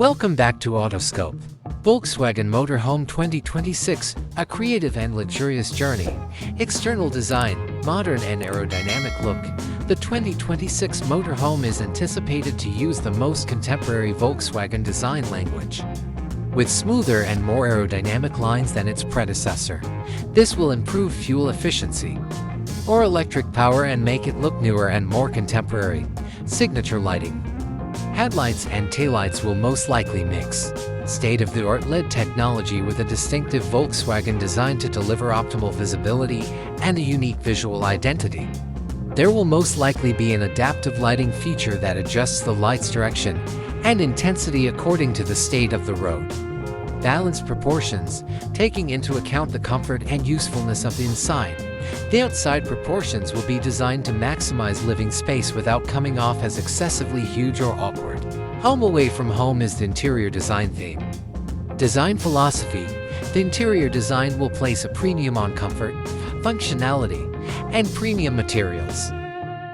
Welcome back to Autoscope. Volkswagen Motorhome 2026, a creative and luxurious journey. External design, modern and aerodynamic look. The 2026 motorhome is anticipated to use the most contemporary Volkswagen design language, with smoother and more aerodynamic lines than its predecessor. This will improve fuel efficiency or electric power and make it look newer and more contemporary. Signature lighting. Headlights and taillights will most likely mix state-of-the-art LED technology with a distinctive Volkswagen design to deliver optimal visibility and a unique visual identity. There will most likely be an adaptive lighting feature that adjusts the light's direction and intensity according to the state of the road. Balanced proportions, taking into account the comfort and usefulness of the inside. The outside proportions will be designed to maximize living space without coming off as excessively huge or awkward. Home away from home is the interior design theme. Design philosophy. The interior design will place a premium on comfort, functionality, and premium materials.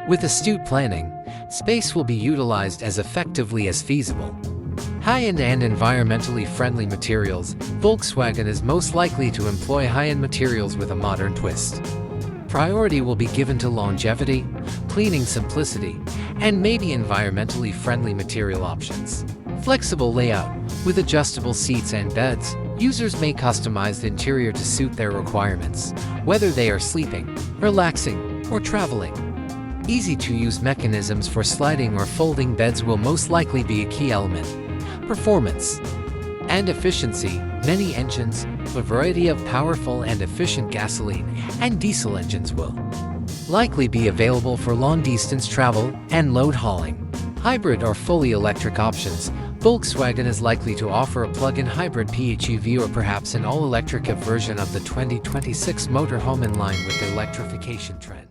With astute planning, space will be utilized as effectively as feasible. High-end and environmentally friendly materials. Volkswagen is most likely to employ high-end materials with a modern twist. Priority will be given to longevity, cleaning simplicity, and maybe environmentally friendly material options. Flexible layout. With adjustable seats and beds, users may customize the interior to suit their requirements, whether they are sleeping, relaxing, or traveling. Easy-to-use mechanisms for sliding or folding beds will most likely be a key element. Performance and efficiency. Many engines, a variety of powerful and efficient gasoline and diesel engines will likely be available for long-distance travel and load hauling. Hybrid or fully electric options. Volkswagen is likely to offer a plug-in hybrid PHEV or perhaps an all-electric version of the 2026 motorhome in line with the electrification trend.